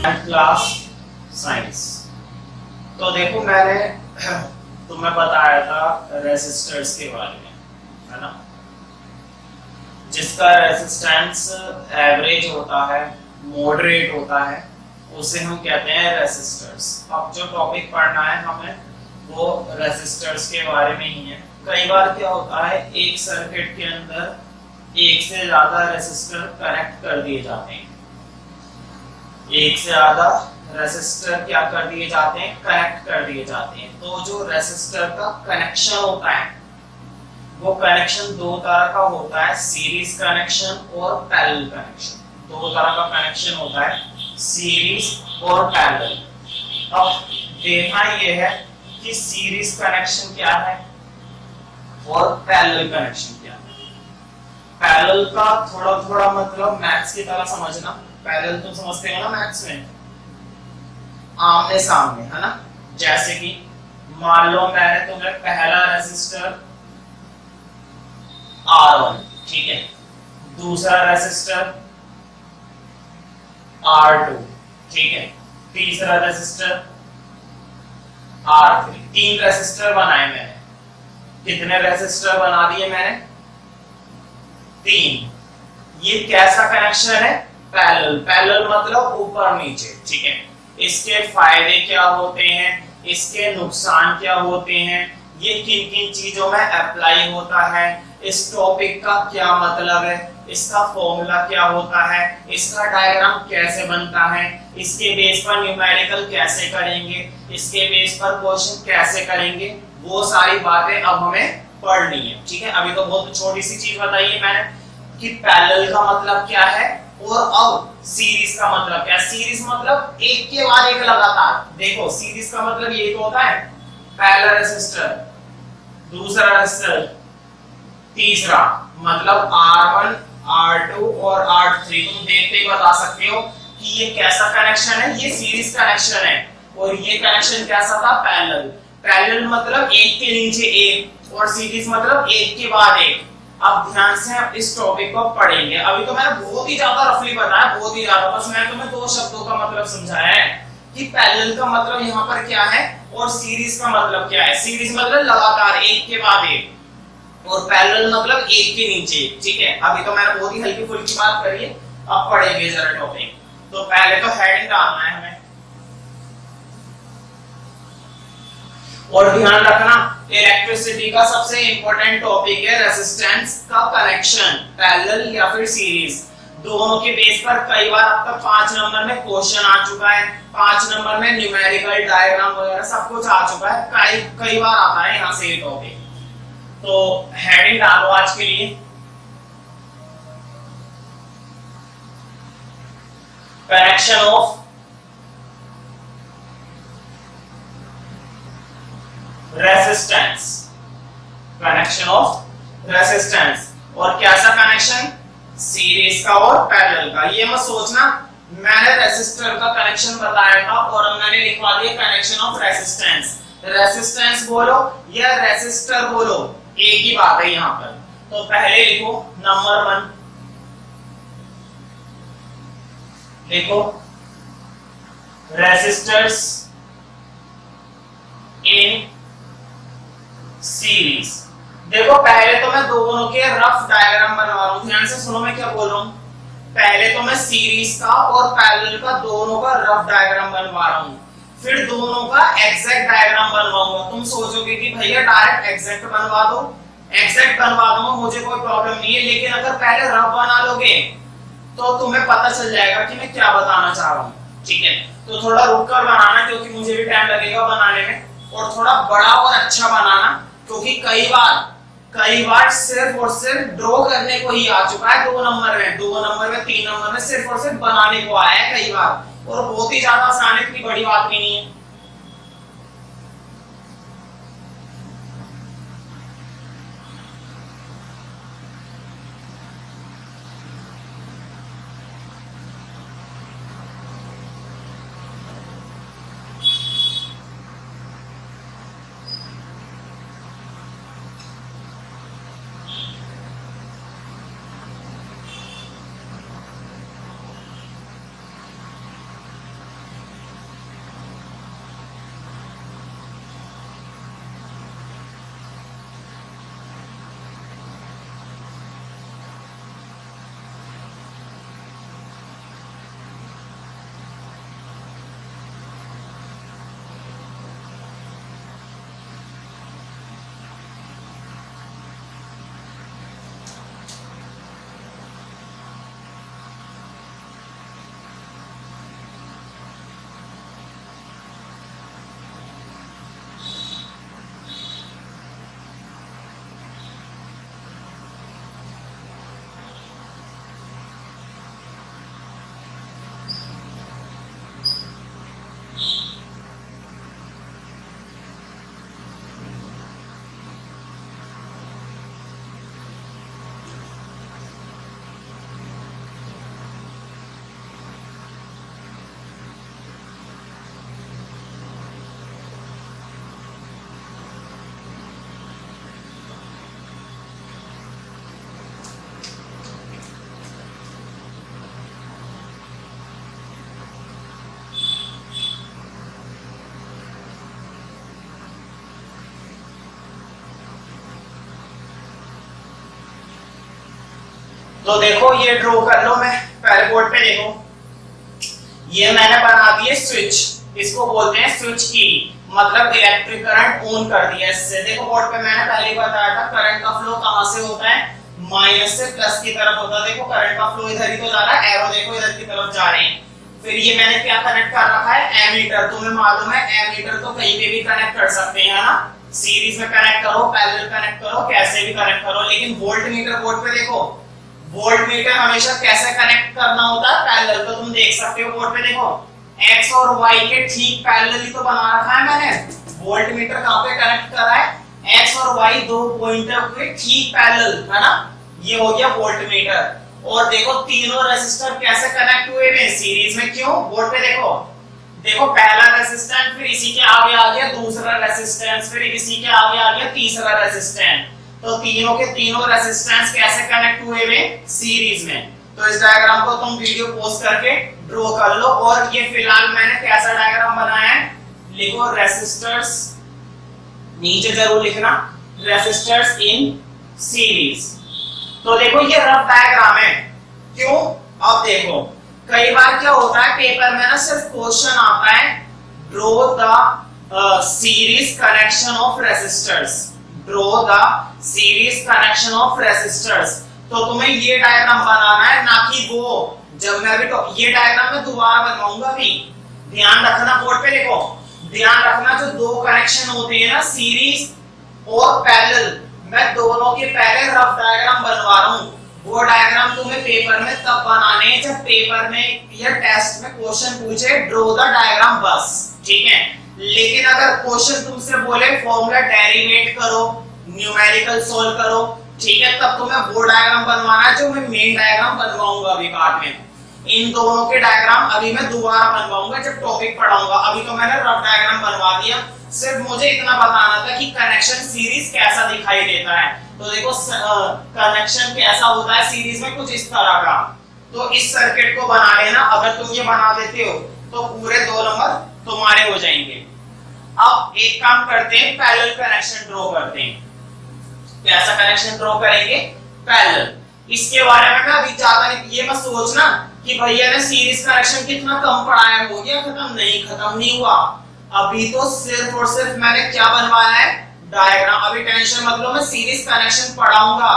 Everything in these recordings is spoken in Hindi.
Class science. तो देखो मैंने तुम्हें बताया था रेसिस्टर्स के बारे में, है ना, जिसका रेजिस्टेंस एवरेज होता है, मॉडरेट होता है, उसे हम कहते हैं रेसिस्टर्स। अब जो टॉपिक पढ़ना है हमें वो रेसिस्टर्स के बारे में ही है। कई बार क्या होता है, एक सर्किट के अंदर एक से ज्यादा रेसिस्टर कनेक्ट कर दिए जाते हैं, एक से ज्यादा रेसिस्टर क्या कर दिए जाते हैं, कनेक्ट कर दिए जाते हैं। तो जो रेसिस्टर का कनेक्शन होता है वो कनेक्शन दो तरह का होता है, सीरीज कनेक्शन और पैरेलल कनेक्शन। दो तरह का कनेक्शन होता है, सीरीज और पैरेलल। अब देखना ये है कि सीरीज कनेक्शन क्या है और पैरेलल कनेक्शन क्या है। पैरेलल का थोड़ा थोड़ा मतलब मैथ्स की तरह समझना। पैरेलल तो समझते हो ना मैथ्स में, आमने सामने, है ना। जैसे कि मान लो मैंने तुम्हें पहला रेसिस्टर R1, ठीक है, दूसरा रेसिस्टर R2, ठीक है, तीसरा रेसिस्टर R3। तीन रेसिस्टर बनाए मैंने। कितने रेसिस्टर बना दिए मैंने? तीन। ये कैसा कनेक्शन है? पैरेलल। पैरेलल मतलब ऊपर नीचे, ठीक है। इसके फायदे क्या होते हैं, इसके नुकसान क्या होते हैं, ये किन किन चीजों में अप्लाई होता है, इस टॉपिक का क्या मतलब है, इसका फॉर्मूला क्या होता है, इसका डायग्राम कैसे बनता है, इसके बेस पर न्यूमेरिकल कैसे करेंगे, इसके बेस पर क्वेश्चन कैसे करेंगे, वो सारी बातें अब हमें पढ़नी है, ठीक है। अभी तो बहुत छोटी सी चीज बताई है मैंने कि पैरेलल का मतलब क्या है और अब सीरीज का मतलब क्या है। सीरीज मतलब एक के बाद एक लगातार। देखो सीरीज का मतलब ये तो होता है पहला रेसिस्टर, दूसरा रेसिस्टर, तीसरा, मतलब R1, R2 और R3। तुम देखते ही बता सकते हो कि ये कैसा कनेक्शन है, ये सीरीज कनेक्शन है। और ये कनेक्शन कैसा था? पैरेलल। पैरेलल मतलब एक के नीचे एक और सीरीज मतलब एक के बाद एक। अब ध्यान से आप इस टॉपिक को पढ़ेंगे। अभी तो मैंने बहुत ही ज्यादा रफली बताया, बहुत ही ज्यादा, बस मैं तुम्हें दो शब्दों का मतलब समझाया है कि पैरेलल का मतलब यहाँ पर क्या है और सीरीज का मतलब क्या है। सीरीज मतलब लगातार एक के बाद एक और पैरेलल मतलब एक के नीचे, ठीक है। अभी तो मैंने बहुत ही हल्की फुल्की बात करी है, अब पढ़ेंगे जरा टॉपिक। तो पहले तो हेडिंग डालना है हमें, और ध्यान रखना इलेक्ट्रिसिटी का सबसे इंपॉर्टेंट टॉपिक है रेजिस्टेंस का कनेक्शन, पैरेलल या फिर सीरीज। दोनों के बेस पर कई बार अब तक 5 नंबर में क्वेश्चन आ चुका है, 5 नंबर में न्यूमेरिकल डायग्राम वगैरह सब कुछ आ चुका है, कई बार आता है यहाँ से ये टॉपिक। तो हेडिंग डालो आज के लिए, connection of resistance, connection of resistance. और कैसा कनेक्शन? सीरीज का और पैरेलल का। ये मत सोचना मैंने रेसिस्टर का कनेक्शन बताया था और मैंने लिखवा दिया कनेक्शन ऑफ रेसिस्टेंस। रेसिस्टेंस बोलो या रेसिस्टर बोलो, एक ही बात है यहां पर। तो पहले लिखो नंबर 1, लिखो रेसिस्टर्स इन सीरीज। देखो पहले तो मैं दोनों के रफ डायग्राम बनवा रहा हूं, ध्यान से सुनो मैं क्या बोल रहा हूं। पहले तो मैं सीरीज का और पैरेलल का दोनों का रफ डायग्राम बनवा रहा हूं, फिर दोनों का एग्जैक्ट डायग्राम बनवाऊंगा। तुम सोचोगे कि भैया डायरेक्ट एग्जैक्ट बनवा दो, एग्जैक्ट बनवा दूंगा, मुझे कोई प्रॉब्लम नहीं है, लेकिन अगर पहले रफ बना लोगे तो तुम्हें पता चल जाएगा कि मैं क्या बताना चाह रहा हूं, ठीक है। तो थोड़ा रुककर बनाना क्योंकि मुझे भी टाइम लगेगा बनाने में, और थोड़ा बड़ा और अच्छा बनाना क्योंकि कई बार सिर्फ और सिर्फ ड्रॉ करने को ही आ चुका है 2 नंबर में, 3 नंबर में सिर्फ और सिर्फ बनाने को आया है कई बार, और बहुत ही ज्यादा आसान है, इतनी बड़ी बात भी नहीं है। तो देखो ये ड्रॉ कर लो, मैं पहले बोर्ड पे देखो, ये मैंने बना दिए स्विच, इसको बोलते हैं स्विच की, मतलब इलेक्ट्रिक करंट ऑन कर दिया इससे। देखो बोर्ड पे मैंने पहले ही बताया था करंट का फ्लो कहां से होता है, माइनस से प्लस की तरफ होता है। देखो करंट का फ्लो इधर ही तो जा रहा है, एरो देखो इधर की तरफ जा रहे हैं। फिर ये मैंने क्या कनेक्ट कर रखा है, एमीटर। तुम्हें मालूम है एमीटर तो कहीं पे भी कनेक्ट कर सकते हैं, है ना, सीरीज में कनेक्ट करो, पैरेलल कनेक्ट करो, कैसे भी कनेक्ट करो। लेकिन वोल्ट मीटर बोर्ड पे देखो, वोल्ट मीटर हमेशा कैसे कनेक्ट करना होता है, पैरेलल। तो तुम देख सकते हो बोर्ड पे देखो, x और y के ठीक पैरेलल ही तो बना रखा है मैंने। वोल्ट मीटर कहां पे कनेक्ट करा है, x और y दो पॉइंटर के ठीक पैरेलल, है ना, ये हो गया वोल्ट मीटर। और देखो तीनों रेजिस्टर कैसे कनेक्ट हुए हैं, सीरीज में। क्यों, बोर्ड पे देखो, देखो पहला रेजिस्टेंस, फिर इसी के आगे आ गया दूसरा रेजिस्टेंस, फिर इसी के आगे आ गया तीसरा रेजिस्टेंस। तो तीनों के तीनों रेजिस्टेंस कैसे कनेक्ट हुए हैं, सीरीज में। तो इस डायग्राम को तुम वीडियो पॉज करके ड्रॉ कर लो। और ये फिलहाल मैंने कैसा डायग्राम बनाया है, लिखो रेजिस्टर्स, नीचे जरूर लिखना रेजिस्टर्स इन सीरीज। तो देखो ये रफ डायग्राम है। क्यों, अब देखो कई बार क्या होता है पेपर में ना, सिर्फ क्वेश्चन आता है draw the series connection of resistors, draw the series connection of resistors. तो तुम्हें ये डायग्राम बनाना है, ना कि वो जब मैं अभी ये डायग्राम मैं दोबारा बनवाऊंगा भी। ध्यान रखना, बोर्ड पे देखो, ध्यान रखना जो दो कनेक्शन होते हैं ना, सीरीज और पैरेलल, मैं दोनों के पहले रफ डायग्राम बनवा रहा हूं। वो डायग्राम तुम्हें पेपर में तब बनाने हैं जब पेपर में या टेस्ट में क्वेश्चन पूछे ड्रॉ द डायग्राम, बस, ठीक है। लेकिन अगर क्वेश्चन तुमसे बोले फॉर्मूला डेरिवेट करो, न्यूमेरिकल सॉल्व करो, ठीक है, तब तुम्हें वो डायग्राम बनवाना है जो मैं मेन डायग्राम बनवाऊंगा अभी बाद में। इन दोनों के डायग्राम अभी मैं दोबारा बनवाऊंगा जब टॉपिक पढ़ाऊंगा। अभी तो मैंने रफ डायग्राम बनवा दिया, सिर्फ मुझे इतना बताना था कि कनेक्शन सीरीज कैसा दिखाई देता है। तो देखो कनेक्शन कैसा होता है सीरीज में, कुछ इस तरह का। तो इस सर्किट को बना लेना, अगर तुम ये बना देते हो तो पूरे 2 नंबर तुम्हारे हो जाएंगे। अब एक काम करते हैं, पैरेलल कनेक्शन ड्रॉ करते हैं। कैसा कनेक्शन ड्रॉ करेंगे, पैरेलल। इसके बारे में मैं अभी ज्यादा नहीं, ये मत सोचना कि भैया ने सीरीज कनेक्शन कितना कम पढ़ाया, हो गया खत्म, नहीं खत्म नहीं हुआ। अभी तो सिर्फ और सिर्फ मैंने क्या बनवाया है, डायग्राम। अभी टेंशन मत लो, मैं सीरीज कनेक्शन पढ़ाऊंगा,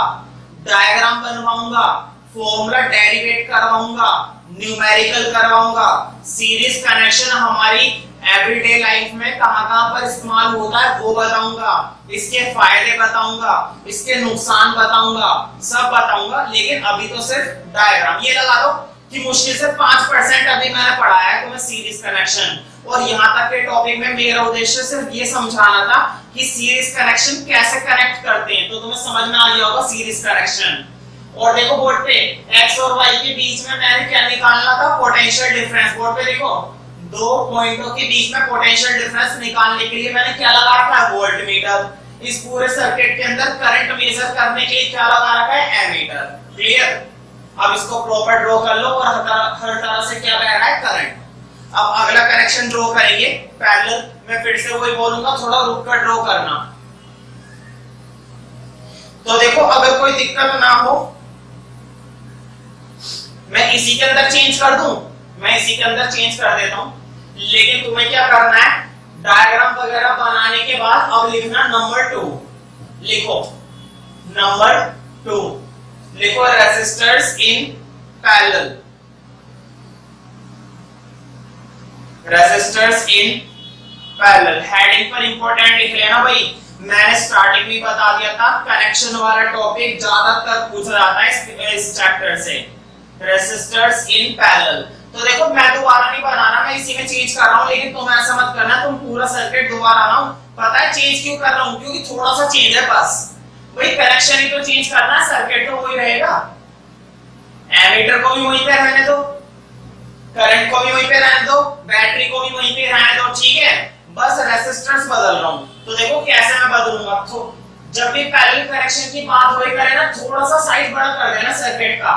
डायग्राम बनवाऊंगा, फॉर्मूला डेरिवेट करवाऊंगा, न्यूमेरिकल करवाऊंगा। सीरीज कनेक्शन हमारी एवरीडे लाइफ में कहां-कहां पर इस्तेमाल होता है वो बताऊंगा, इसके फायदे बताऊंगा, इसके नुकसान बताऊंगा, सब बताऊंगा। लेकिन अभी तो सिर्फ डायग्राम। ये लगा लो कि मुश्किल से 5% अभी मैंने पढ़ाया है तुम्हें सीरीज कनेक्शन। और यहां तक के टॉपिक में मेरा उद्देश्य सिर्फ ये समझाना था कि सीरीज कनेक्शन कैसे कनेक्ट करते हैं। तो तुम्हें समझ में आ गया होगा सीरीज कनेक्शन। और देखो बोर्ड पे x और y के बीच में मैंने क्या निकालना था, पोटेंशियल डिफरेंस। बोर्ड पे देखो दो पॉइंटों के बीच में पोटेंशियल डिफरेंस निकालने के लिए मैंने क्या लगा रखा है, वोल्ट मीटर। इस पूरे सर्किट के अंदर करंट मेजर करने के लिए क्या लगा रखा है, एमीटर। क्लियर। अब इसको प्रॉपर ड्रॉ कर लो और हर तरह से क्या बह रहा है, करंट। अब अगला कनेक्शन ड्रॉ करेंगे पैरेलल। मैं फिर से वही बोलूंगा, थोड़ा रुक कर ड्रॉ करना। तो देखो अगर कोई दिक्कत ना हो, मैं इसी के अंदर चेंज कर दूं, मैं इसी के अंदर चेंज कर देता हूं। लेकिन तुम्हें क्या करना है, डायग्राम वगैरह बनाने के बाद अब लिखना नंबर 2। लिखो नंबर 2, लिखो resistors in parallel, resistors in parallel. Heading पर इंपॉर्टेंट लिख लेना भाई। मैंने स्टार्टिंग में बता दिया था कनेक्शन वाला टॉपिक ज्यादातर पूछा जाता है इस चैप्टर से, रेजिस्टर्स इन पैरेलल। तो देखो मैं दोबारा नहीं बनाना, मैं इसी में चेंज कर रहा हूं। लेकिन तुम ऐसा मत करना तुम पूरा सर्किट दोबारा लाओ। पता है चेंज क्यों कर रहा हूं, क्योंकि थोड़ा सा चेंज है बस। वही कनेक्शन ही तो चेंज करना है, सर्किट तो वही रहेगा। एमीटर को भी वहीं पे रहने दो, करंट को भी वहीं पे रहने दो, बैटरी को भी वहीं पे रहने दो, ठीक है। बस रेजिस्टेंस बदल रहा हूं। तो देखो कैसे मैं बदलूंगा। तो जब भी पैरेलल कनेक्शन की बात होई करे ना, थोड़ा सा साइज बड़ा कर देना सर्किट का।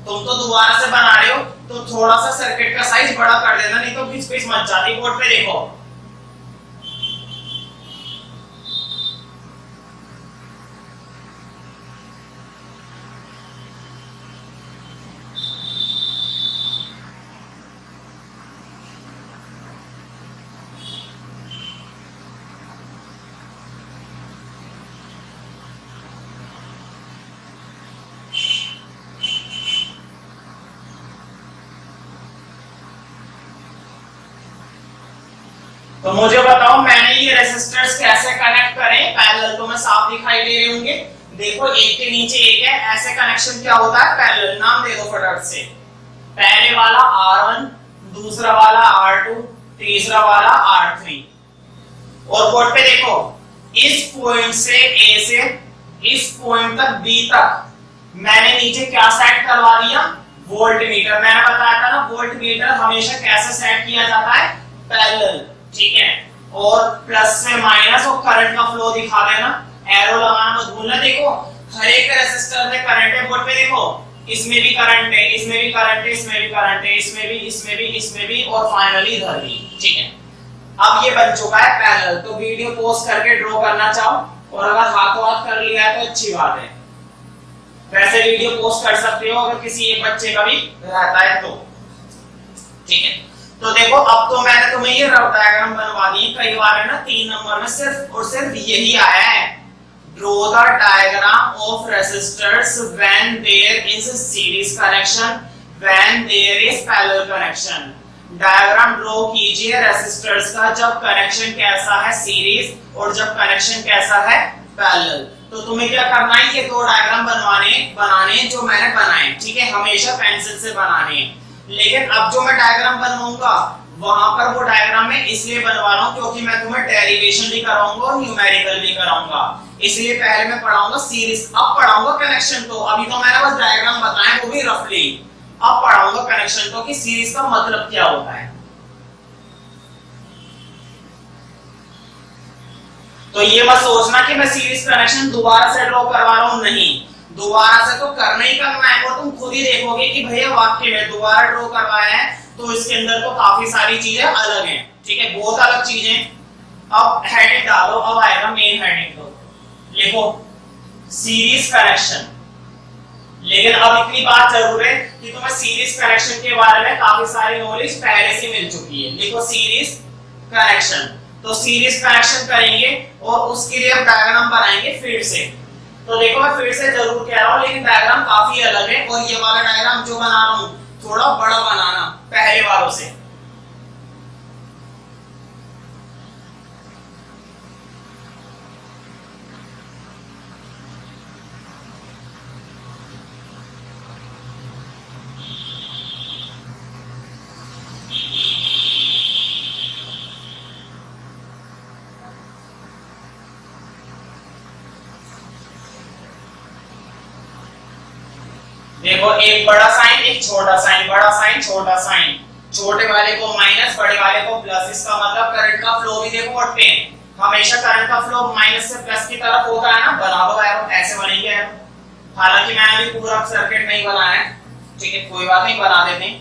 तुम तो दोबारा से बना रहे हो तो थोड़ा सा सर्किट का साइज बड़ा कर देना, नहीं तो बीच बीच मच जाती। बोर्ड पे देखो मुझे बताओ मैंने ये रेसिस्टर्स कैसे कनेक्ट करें पैरेलल, तो मैं साफ दिखाई दे रहे होंगे। देखो एक के नीचे एक है, ऐसे कनेक्शन क्या होता है पैरेलल। नाम दे दो फटाफट से। पहले वाला R1, दूसरा वाला R2, तीसरा वाला R3। और बोर्ड पे देखो इस पॉइंट से A से इस पॉइंट तक B तक मैंने नीचे क्या सेट करवा दिया, वोल्टमीटर। मैंने बताया था ना वोल्टमीटर हमेशा कैसे सेट किया जाता है, पैरेलल, ठीक है। और प्लस से माइनस और करंट का फ्लो दिखा देना, एरो लगाना मत भूलना। देखो हर एक रेसिस्टर में करंट है, बोर्ड पे देखो इसमें भी करंट है, इसमें भी करंट है, इसमें भी करंट है, इसमें भी, इसमें भी, इसमें भी, और फाइनली इधर भी, ठीक है। अब ये बन चुका है पैरेलल। तो वीडियो पॉज करके ड्रॉ करना चाहो, और अगर हाथों हाथ कर लिया है तो अच्छी बात है। वैसे वीडियो पोस्ट कर सकते हो अगर किसी एक बच्चे का भी रहता है तो, ठीक है। तो देखो अब तो मैंने तुम्हें ये रफ डायग्राम बनवा दी। कई बार है ना 3 नंबर में सिर्फ और सिर्फ यही आया है, draw the diagram of resistors when there is series connection, when there is parallel connection. Diagram draw कीजिए रेसिस्टर्स का जब कनेक्शन कैसा है सीरीज और जब कनेक्शन कैसा है पैरेलल। तो तुम्हें क्या करना है, ये 2 डायग्राम बनाने जो मैंने बनाए, ठीक है। हमेशा पेंसिल से बनाने हैं, लेकिन अब जो मैं डायग्राम बनवाऊंगा वहां पर वो डायग्राम मैं इसलिए बनवा रहा हूं क्योंकि मैं तुम्हें डेरिवेशन भी कराऊंगा और न्यूमेरिकल भी कराऊंगा। इसलिए पहले मैं पढ़ाऊंगा सीरीज, अब पढ़ाऊंगा कनेक्शन। तो अभी तो मैंने बस डायग्राम बताया, वो भी रफली। अब पढ़ाऊंगा कनेक्शन तो कि सीरीज का मतलब क्या होता है। तो ये मत सोचना कि मैं सीरीज कनेक्शन दोबारा से ड्रॉ करवा रहा हूं, नहीं, दोबारा से तो करना ही करना है। और तुम खुद ही देखोगे कि भैया वाकई में दोबारा ड्रॉ करवाया है तो इसके अंदर तो काफी सारी चीजें अलग हैं, ठीक है, बहुत अलग चीजें। अब हेडिंग डालो, अब आएगा मेन हेडिंग। तो लिखो सीरीज कनेक्शन। लेकिन अब इतनी बात जरूर है कि तुम्हें सीरीज कनेक्शन के बारे में काफी सारी नॉलेज पहले से मिल चुकी है। लिखो सीरीज कनेक्शन। तो सीरीज कनेक्शन करेंगे और उसके लिए हम डायग्राम बनाएंगे फिर से। तो देखो मैं फिर से जरूर कह रहा हूं, लेकिन डायग्राम काफी अलग है। और ये वाला डायग्राम जो बना रहा हूं थोड़ा बड़ा बनाना पहले वालों से। देखो एक बड़ा साइन, एक छोटा साइन, बड़ा साइन, छोटा साइन, छोटे वाले को माइनस, बड़े वाले को प्लस। इसका मतलब करंट का फ्लो भी देखो व्हाट पे हमेशा करंट का फ्लो माइनस से प्लस की तरफ होता है ना। बना दो एरो, ऐसे बनेंगे एरो। हालांकि मैंने अभी पूरा सर्किट नहीं बनाया है, ठीक है, कोई बात नहीं, बना देते हैं।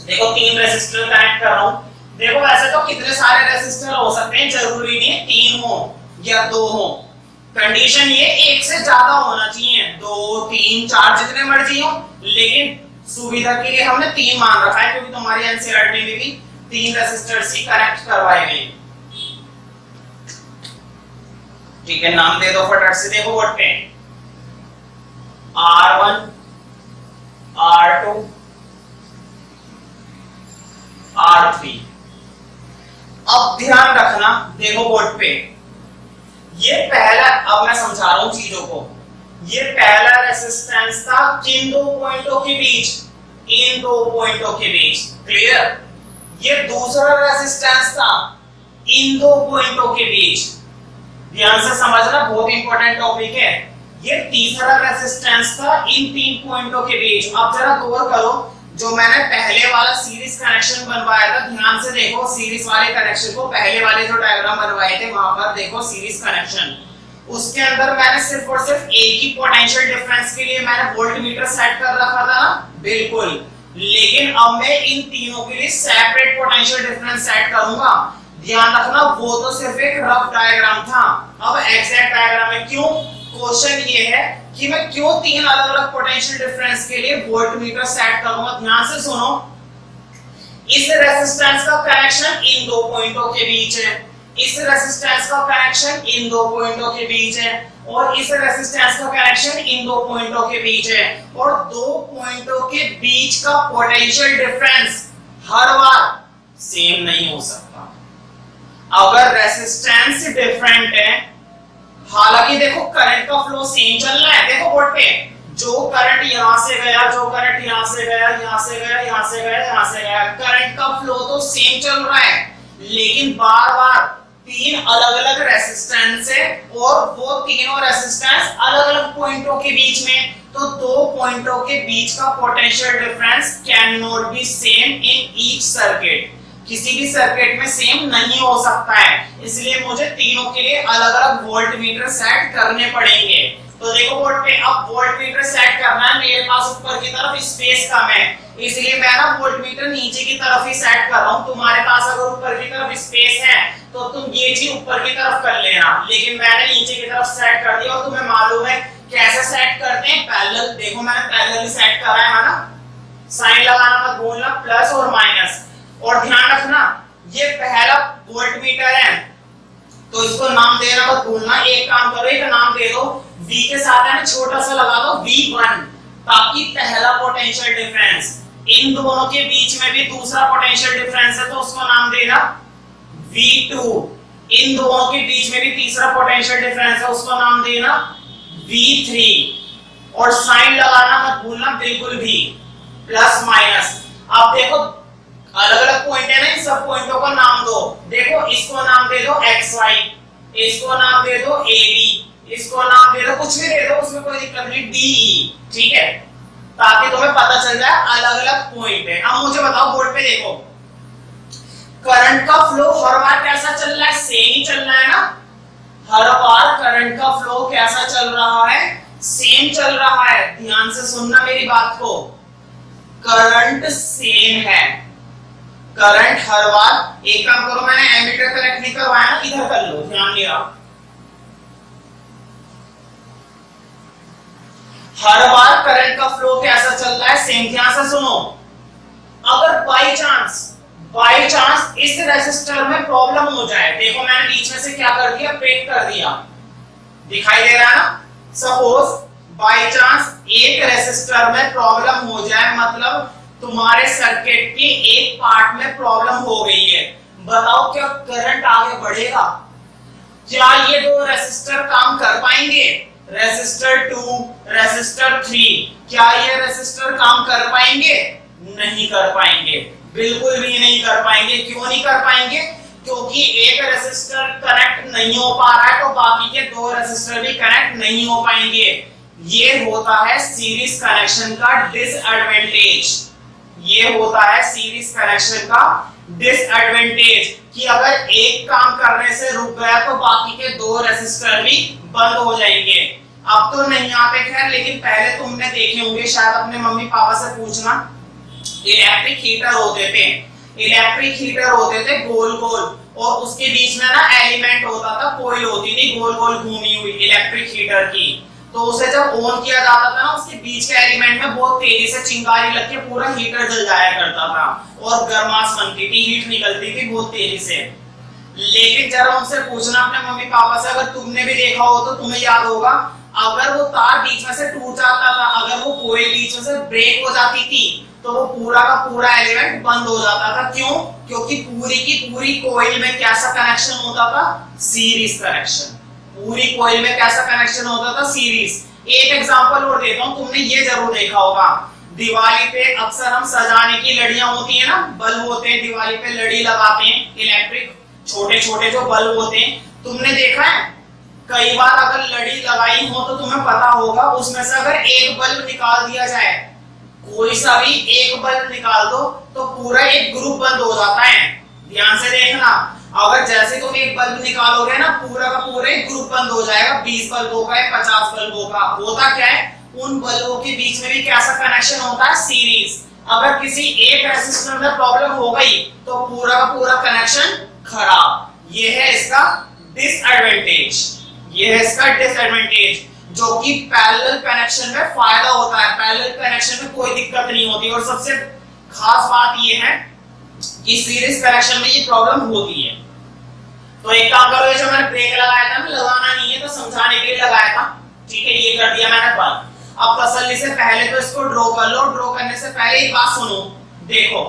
देखो 3 रेसिस्टर कनेक्ट कर रहा हूं। देखो वैसे तो कितने सारे रेसिस्टर हो सकते हैं, जरूरी नहीं है 3 हो या 2 हो। कंडीशन ये एक से ज्यादा होना चाहिए, 2 3 4 जितने मर्जी हो, लेकिन सुविधा के लिए हमने 3 मान रखा है क्योंकि तुम्हारी एनसीईआरटी में भी 3 रेसिस्टर्स ही कनेक्ट करवाए गए, ठीक है। नाम दे दो फटाफट से। देखो व्हाट पे R1 R2 R3। अब ध्यान रखना, देखो बोर्ड पे ये पहला, अब मैं समझा रहा हूं चीजों को। ये पहला रेसिस्टेंस था किन 2 पॉइंटों के बीच, इन 2 पॉइंटों के बीच, क्लियर। ये दूसरा रेसिस्टेंस था इन 2 पॉइंटों के बीच। ध्यान से समझना, बहुत इंपॉर्टेंट टॉपिक है। ये तीसरा रेसिस्टेंस था इन 3 पॉइंटों के बीच। अब जरा गौर करो, जो मैंने पहले वाला सीरीज कनेक्शन बनवाया था, ध्यान से देखो सीरीज वाले कनेक्शन को, पहले वाले जो डायग्राम बनवाए थे वहां पर देखो सीरीज कनेक्शन, उसके अंदर मैंने सिर्फ और सिर्फ एक ही पोटेंशियल डिफरेंस के लिए मैंने वोल्टमीटर सेट कर रखा था ना, बिल्कुल। लेकिन अब मैं इन तीनों के लिए सेपरेट पोटेंशियल डिफरेंस सेट करूंगा। ध्यान रखना, वो तो सिर्फ एक रफ डायग्राम था। अब एग्जैक्ट डायग्राम में क्यों, क्वेश्चन ये है कि मैं क्यों 3 अलग अलग पोटेंशियल डिफरेंस के लिए वोल्टमीटर सेट करूंगा। ध्यान से सुनो, इस रेसिस्टेंस का कनेक्शन इन 2 पॉइंटों के बीच है, इस रेसिस्टेंस का कनेक्शन इन 2 पॉइंटों के बीच है, और इस रेसिस्टेंस का कनेक्शन इन 2 पॉइंटों के बीच है। और 2 पॉइंटों के बीच का पोटेंशियल डिफरेंस हर बार सेम नहीं हो सकता। अगर रेसिस्टेंस डिफरेंट है, हालांकि देखो करंट का फ्लो सेम चल रहा है, देखो बोर्ड पे जो करंट यहां से गया, जो करंट यहां से गया, यहां से गया, यहां से गया, यहां से गया, करंट का फ्लो तो सेम चल रहा है, लेकिन बार बार तीन अलग अलग रेसिस्टेंस है और वो तीनों रेसिस्टेंस अलग अलग पॉइंटों के बीच में, तो दो पॉइंटों के बीच का potential difference can not be same in each circuit, किसी भी सर्किट में सेम नहीं हो सकता है, इसलिए मुझे तीनों के लिए अलग अलग वोल्ट मीटर सेट करने पड़ेंगे। तो देखो बोर्ड पे अब वोल्ट मीटर सेट करना है, मेरे पास ऊपर की तरफ स्पेस कम है, इसलिए मैं ना वोल्ट मीटर नीचे की तरफ ही सेट कर रहा हूं। तुम्हारे पास अगर ऊपर की तरफ स्पेस है तो तुम ये चीज ऊपर की तरफ कर लेना, लेकिन मैंने नीचे की तरफ सेट कर दिया और तुम्हें मालूम है कैसे सेट करते हैं, पैरेलल। देखो मैंने पैरेलल सेट करा है ना, साइन लगाना मत भूलना, प्लस और माइनस। और ध्यान रखना ये पहला वोल्ट मीटर है तो इसको नाम देना मत भूलना। एक काम करो, एक नाम दे दो, V के साथ है ना छोटा सा लगा दो V1, ताकि पहला पोटेंशियल डिफरेंस, इन दोनों के बीच में भी दूसरा पोटेंशियल डिफरेंस है तो उसको नाम देना V2, इन दोनों के बीच में भी तीसरा पोटेंशियल डिफरेंस है उसको नाम देना V3, और साइन लगाना मत भूलना बिल्कुल भी, प्लस माइनस। अब देखो अलग अलग पॉइंट है ना, इन सब पॉइंटों को नाम दो, देखो इसको नाम दे दो XY, इसको नाम दे दो AB, इसको नाम दे दो कुछ भी दे दो, उसमें कोई दिक्कत नहीं, DE, ठीक है, ताकि तुम्हें पता चल जाए अलग अलग पॉइंट है। अब मुझे बताओ बोर्ड पे देखो करंट का फ्लो हर बार कैसा चल रहा है, सेम ही चल रहा है ना, हर बार करंट का फ्लो कैसा चल रहा है, सेम चल रहा है। ध्यान से सुनना मेरी बात को, करंट सेम है, करंट हर बार, एक काम करो मैंने एमीटर कनेक्ट नहीं करवाया ना, इधर कर लो, ध्यान नहीं रहा, हर बार करंट का फ्लो कैसा चल रहा है, सेम। ध्यान से सुनो, अगर बाई चांस इस रेसिस्टर में प्रॉब्लम हो जाए, देखो मैंने बीच में से क्या कर दिया, ब्रेक कर दिया, दिखाई दे रहा है ना, सपोज बाई चांस एक रेसिस्टर में प्रॉब्लम हो जाए, मतलब तुम्हारे सर्किट के एक पार्ट में प्रॉब्लम हो गई है, बताओ क्या करंट आगे बढ़ेगा, क्या ये दो रेसिस्टर काम कर पाएंगे, रेसिस्टर 2, रेसिस्टर 3, क्या ये रेसिस्टर काम कर पाएंगे, नहीं कर पाएंगे, बिल्कुल भी नहीं कर पाएंगे। क्यों नहीं कर पाएंगे, क्योंकि एक रेसिस्टर कनेक्ट नहीं हो पा रहा है तो बाकी के दो रेसिस्टर भी कनेक्ट नहीं हो पाएंगे। ये होता है सीरीज कनेक्शन का डिसएडवांटेज, ये होता है सीरीज कनेक्शन का डिसएडवांटेज, कि अगर एक काम करने से रुक गया तो बाकी के दो रेसिस्टर भी बंद हो जाएंगे। अब तो नहीं आते खैर, लेकिन पहले तुमने देखे होंगे, शायद अपने मम्मी पापा से पूछना, इलेक्ट्रिक हीटर होते थे, इलेक्ट्रिक हीटर होते थे गोल गोल, और उसके बीच में ना एलिमेंट होता था, कोईल होती थी गोल गोल घूमी हुई इलेक्ट्रिक हीटर की, तो उसे जब ऑन किया जाता था ना, उसके बीच के एलिमेंट में बहुत तेजी से चिंगारी लग के पूरा हीटर जल जाया करता था और गर्माश बनती थी, हीट निकलती थी बहुत तेजी से। लेकिन जरा उनसे पूछना अपने मम्मी पापा से, अगर तुमने भी देखा हो तो तुम्हें याद होगा, अगर वो तार बीच में से टूट जाता था, अगर वो कोईल बीच में से ब्रेक हो जाती थी तो वो पूरा का पूरा एलिमेंट बंद हो जाता था। क्यों? क्योंकि पूरी की पूरी कोईल में कैसा कनेक्शन होता था, सीरीज कनेक्शन, पूरी कोईल में कैसा कनेक्शन होता था, सीरीज। एक एग्जांपल और देता हूं, तुमने ये जरूर देखा होगा, दिवाली पे अक्सर हम सजाने की लड़ियां होती है ना, बल्ब होते हैं, दिवाली पे लड़ी लगाते हैं इलेक्ट्रिक, छोटे छोटे जो बल्ब होते हैं, तुमने देखा है कई बार अगर लड़ी लगाई हो तो तुम्हें पता होगा, उसमें से अगर एक बल्ब निकाल दिया जाए, कोई सा भी एक बल्ब निकाल दो तो पूरा एक ग्रुप बंद हो जाता है। ध्यान से देखना, अगर जैसे तुम एक बल्ब निकालोगे ना, पूरा का पूरा एक ग्रुप बंद हो जाएगा, 20 बल्बों का, 50 बल्बों का। होता क्या है, उन बल्बों के बीच में भी कैसा कनेक्शन होता है, सीरीज। अगर किसी एक रेसिस्टर में प्रॉब्लम हो गई तो पूरा का पूरा कनेक्शन खराब। ये है इसका डिसएडवांटेज, ये है इसका डिसएडवांटेज, जो कि पैरेलल कनेक्शन में फायदा होता है। पैरेलल कनेक्शन में कोई दिक्कत नहीं होती, और सबसे खास बात ये है कि सीरीज कनेक्शन में ये प्रॉब्लम होती है। तो एक काम करो, ये जो मैंने ब्रेक लगाया था, लगाना नहीं है तो समझाने के लिए लगाया था, ठीक है, ये कर दिया मैंने बंद। अब तसल्ली से पहले तो इसको ड्रॉ कर लो, ड्रॉ करने से पहले एक बात सुनो, देखो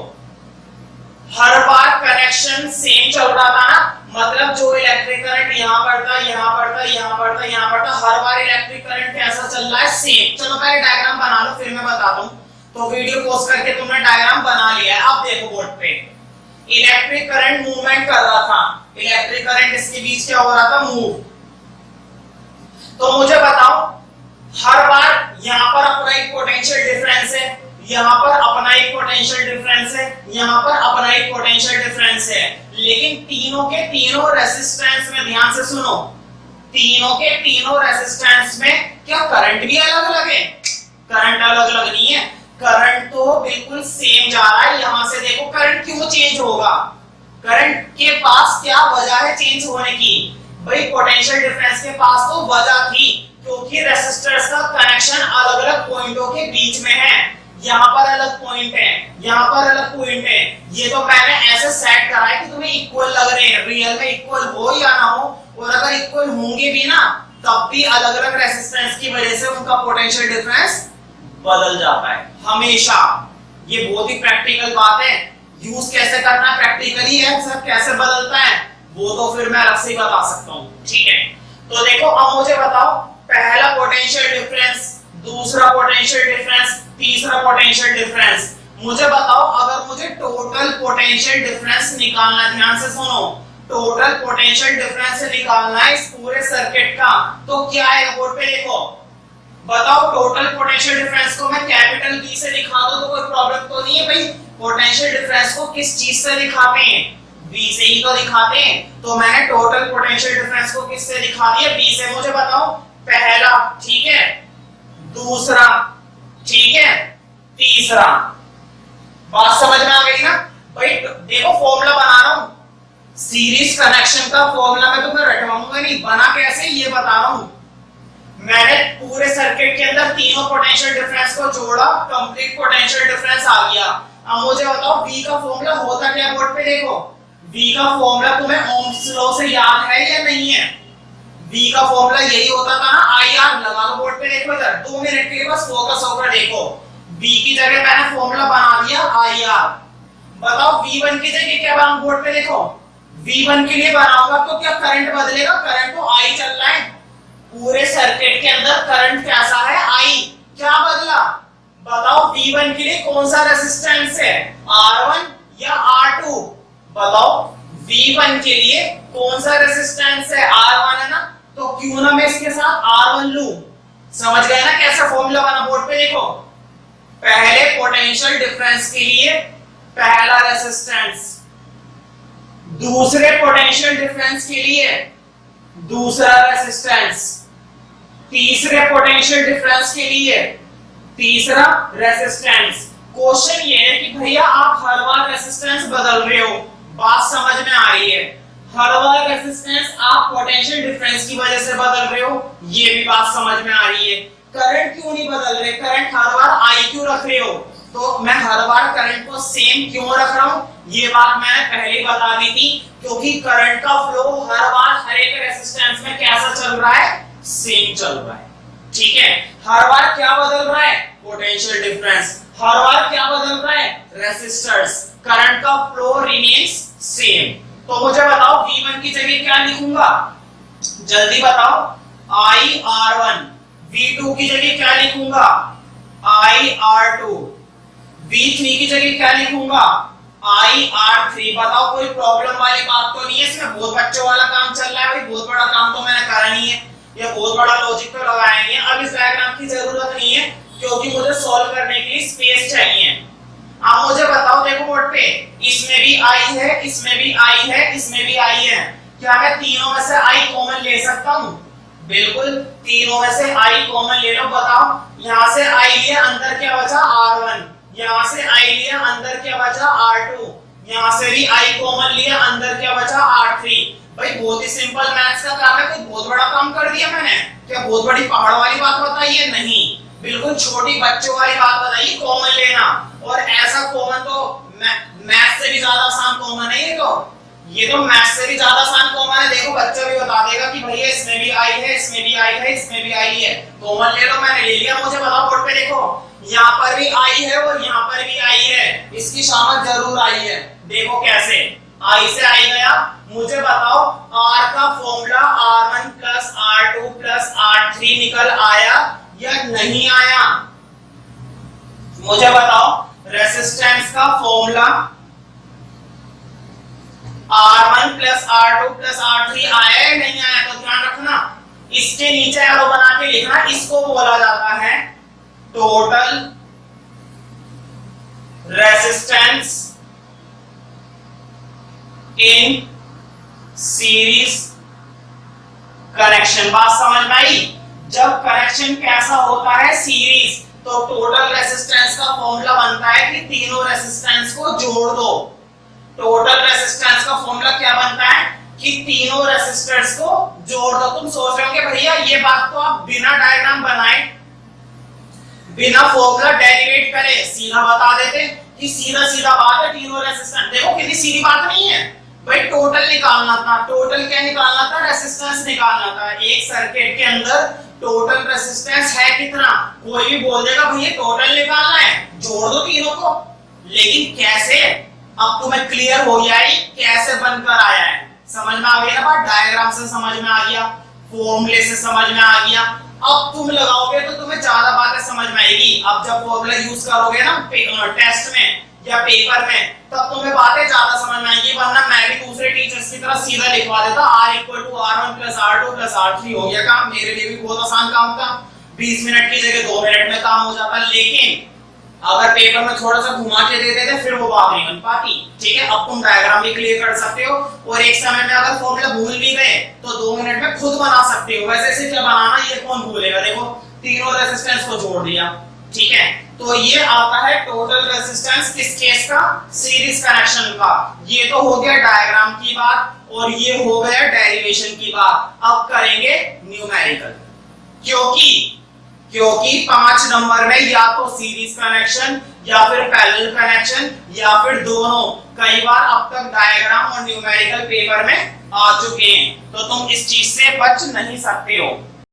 हर बार कनेक्शन सेम चल रहा था ना, मतलब जो इलेक्ट्रिक करंट यहाँ पड़ता, यहाँ पड़ता, यहाँ पड़ता, यहाँ पड़ता, हर बार इलेक्ट्रिक करंट कैसा चल रहा है, सेम। चलो पहले डायग्राम बना लो फिर मैं बताता हूँ। तो वीडियो पॉज करके तुमने डायग्राम बना लिया है। अब देखो बोर्ड पे इलेक्ट्रिक करंट मूवमेंट कर रहा था, इलेक्ट्रिक करंट इसके बीच क्या हो रहा था, मूव। तो मुझे बताओ हर बार यहाँ पर अपना एक पोटेंशियल डिफरेंस है, यहाँ पर अपना एक पोटेंशियल डिफरेंस है, यहाँ पर अपना एक पोटेंशियल डिफरेंस है, लेकिन तीनों के तीनों रेजिस्टेंस में, ध्यान से सुनो, तीनों के तीनों रेजिस्टेंस में क्या करंट भी अलग अलग है? करंट अलग अलग नहीं है, करंट तो बिल्कुल सेम जा रहा है। यहां से देखो करंट क्यों चेंज होगा, करंट के पास क्या वजह है चेंज होने की? भाई पोटेंशियल डिफरेंस के पास तो वजह थी, क्योंकि रेसिस्टर्स का कनेक्शन अलग अलग पॉइंटों के बीच में है। यहाँ पर अलग पॉइंट है, यहाँ पर अलग पॉइंट है। ये तो मैंने ऐसे सेट करा है कि तुम्हें इक्वल लग रहे हैं, रियल में इक्वल हो या ना हो, और अगर इक्वल होंगे भी ना तब भी अलग अलग रेसिस्टेंस की वजह से उनका पोटेंशियल डिफरेंस बदल जाता है हमेशा। ये बहुत ही प्रैक्टिकल बात है, यूज कैसे करना है प्रैक्टिकली है, सर कैसे बदलता है वो तो फिर मैं अलग से ही बता सकता हूँ, ठीक है। तो देखो अब मुझे बताओ पहला पोटेंशियल डिफरेंस, दूसरा पोटेंशियल डिफरेंस, तीसरा पोटेंशियल डिफरेंस। मुझे बताओ अगर मुझे टोटल पोटेंशियल डिफरेंस निकालना है, ध्यान से सुनो, टोटल पोटेंशियल डिफरेंस निकालना है इस पूरे सर्किट का, तो क्या है बोर्ड पे देखो, बताओ टोटल पोटेंशियल डिफरेंस को मैं कैपिटल बी से दिखा दूं तो कोई प्रॉब्लम तो नहीं है भाई? पोटेंशियल डिफरेंस को किस चीज से दिखाते हैं? बी से ही तो दिखाते हैं। तो मैंने टोटल पोटेंशियल डिफरेंस को किससे दिखा दिया? बी से। मुझे बताओ पहला, ठीक है, दूसरा, ठीक है, तीसरा। बात समझ में आ गई ना भाई? देखो फॉर्मूला बना रहा हूं, सीरीज कनेक्शन का फॉर्मूला मैं तुम्हें रटवाऊंगा नहीं, बना कैसे ये बता रहा हूं। मैंने पूरे सर्किट के अंदर तीनों पोटेंशियल डिफरेंस को जोड़ा, कंप्लीट पोटेंशियल डिफरेंस आ गया। अब मुझे बताओ V का फॉर्मूला होता क्या? बोर्ड पे देखो, V का फॉर्मूला तुम्हें ओम्स लॉ से याद है या नहीं है? V का फॉर्मूला यही होता था ना, IR। लगा लो बोर्ड पे, देखो इधर 2 मिनट के लिए बस फोकस होकर देखो। V की जगह मैंने फॉर्मूला बना दिया IR। बताओ V1 की जगह क्या बनाऊं? बोर्ड पे देखो, V1 के लिए बनाऊंगा तो क्या करंट बदलेगा? करंट तो I चल रहा है, पूरे सर्किट के अंदर करंट कैसा है? I। क्या बदला? बताओ V1 के लिए कौन सा रेजिस्टेंस है, R1 या R2? बताओ V1 के लिए कौन सा रेजिस्टेंस है? R1 है ना, तो क्यों ना मैं इसके साथ R1 लूं। समझ गए ना कैसा फॉर्मूला बना? बोर्ड पे देखो, पहले पोटेंशियल डिफरेंस के लिए पहला रेजिस्टेंस, दूसरे पोटेंशियल डिफरेंस के लिए दूसरा रेजिस्टेंस, तीसरे पोटेंशियल डिफरेंस के लिए तीसरा रेजिस्टेंस। क्वेश्चन ये है कि भैया आप हर बार रेजिस्टेंस बदल रहे हो, बात समझ में आ रही है? हर बार रेजिस्टेंस आप पोटेंशियल डिफरेंस की वजह से बदल रहे हो, ये भी बात समझ में आ रही है। करंट क्यों नहीं बदल रहे? करंट हर बार I क्यों रख रहे हो? तो मैं हर बार करंट को सेम क्यों रख रहा हूं? ये बात मैंने पहले ही बता दी थी, क्योंकि करंट का फ्लो हर बार हर एक रेजिस्टेंस में कैसा चल रहा है? सेम चल रहा है, ठीक है। हर बार क्या बदल रहा है? Potential difference. हर बार क्या बदल रहा है? रेजिस्टर्स। करंट का फ्लो रिमेन्स सेम। तो मुझे बताओ V1 की जगह क्या लिखूंगा? जल्दी बताओ, IR1। V2 की जगह क्या लिखूंगा? IR2। V3 की जगह क्या लिखूंगा? IR3। बताओ कोई प्रॉब्लम वाली बात तो नहीं है इसमें? बहुत बच्चों वाला काम चल रहा है भाई, बहुत बड़ा काम तो मैंने करा नहीं है, ये बहुत बड़ा लॉजिक तो लगाया नहीं है। अब इस डायग्राम की जरूरत नहीं है क्योंकि मुझे सॉल्व करने के लिए स्पेस चाहिए। अब मुझे बताओ, देखो बोर्ड पे, इसमें भी I है, इसमें भी I है, इसमें भी I है। क्या मैं तीनों में से I कॉमन ले सकता हूँ? बिल्कुल, तीनों में से I कॉमन ले लो। बताओ यहाँ से I लिया, अंदर क्या बचा? R1। यहाँ से I लिया, अंदर क्या बचा? R2। यहाँ से भी I कॉमन लिया, अंदर क्या बचा? R3। भाई बहुत ही सिंपल मैथ्स का काम है, कोई बहुत बड़ा काम कर दिया मैंने क्या? बहुत बड़ी पहाड़ वाली बात बताई है? नहीं, बिल्कुल छोटी बच्चों वाली बात बताइए, कॉमन लेना। और ऐसा कॉमन तो मैथ से भी ज्यादा आसान कॉमन है ये तो मैथ से भी ज्यादा आसान कॉमन है। देखो बच्चा भी बता देगा कि भैया इसमें भी I है, इसमें भी I है, इसमें भी I है। कॉमन ले लो, मैंने ले लिया। मुझे बताओ बोर्ड पे देखो, यहाँ पर भी I है और यहाँ पर भी I है, इसकी शामत जरूर आई है। देखो कैसे, आई से आई गया। मुझे बताओ R का formula R1 plus R2 plus R3 निकल आया या नहीं आया? मुझे बताओ रेसिस्टेंस का formula R1 plus R2 plus R3 आया या नहीं आया? तो ध्यान रखना, इसके नीचे एरो बना के लिखना, इसको बोला जाता है total resistance in series connection. बात समझ में आई? जब कनेक्शन कैसा होता है सीरीज, तो टोटल रेसिस्टेंस का फॉर्मूला बनता है कि तीनों रेसिस्टेंस को जोड़ दो। टोटल रेसिस्टेंस का फॉर्मूला क्या बनता है कि तीनों रेसिस्टर्स को जोड़ दो। तुम सोच रहे होंगे भैया ये बात तो आप बिना डायग्राम बनाए, बिना फॉर्मूला डेरिवेट करे सीधा बता देते कि सीधा सीधा बात है तीनों रेसिस्टेंस। देखो कितनी सीधी बात नहीं है भाई, टोटल निकालना था। टोटल क्या निकालना था? रेसिस्टेंस निकालना था। एक सर्किट के अंदर टोटल रेसिस्टेंस है कितना? कोई भी बोल देगा भैया टोटल निकालना है, जोड़ दो तीनों को। लेकिन कैसे? अब तुम्हें क्लियर हो गया है कैसे बनकर आया है। समझ में आ गया ना बात? डायग्राम से समझ में आ गया, फॉर्मूले से समझ में आ गया। अब तुम लगाओगे तो तुम्हें ज्यादा बातें समझ में आएगी। अब जब फॉर्मूला यूज करोगे ना टेस्ट में या पेपर में, तब तुम्हें बातें ज्यादा समझ में आएंगी। वरना मैं भी दूसरे टीचर्स की तरह सीधा लिखवा देता R equal to R1 plus R2 plus R3 हो गया काम। मेरे लिए भी बहुत आसान काम था, 20 मिनट की जगह 2 मिनट में काम हो जाता। लेकिन अगर पेपर में थोड़ा सा घुमा के दे देते फिर वो बात नहीं बन पाती। ठीक है, अब तुम डायग्राम भी क्लियर कर सकते हो और एक समय में अगर फॉर्मूला भूल भी गए तो 2 मिनट में खुद बना सकते हो। वैसे ऐसे क्या बनाना ये कौन भूलेगा। देखो तीनों रेजिस्टेंस को जोड़ दिया। ठीक है, तो ये आता है टोटल रेजिस्टेंस किस केस का? सीरीज कनेक्शन का। ये तो हो गया डायग्राम की बात और ये हो गया डेरिवेशन की बात। अब करेंगे न्यूमेरिकल, क्योंकि 5 नंबर में या तो सीरीज कनेक्शन या फिर पैरेलल कनेक्शन या फिर दोनों कई बार अब तक डायग्राम और न्यूमेरिकल पेपर में आ चुके हैं, तो तुम इस चीज से बच नहीं सकते हो।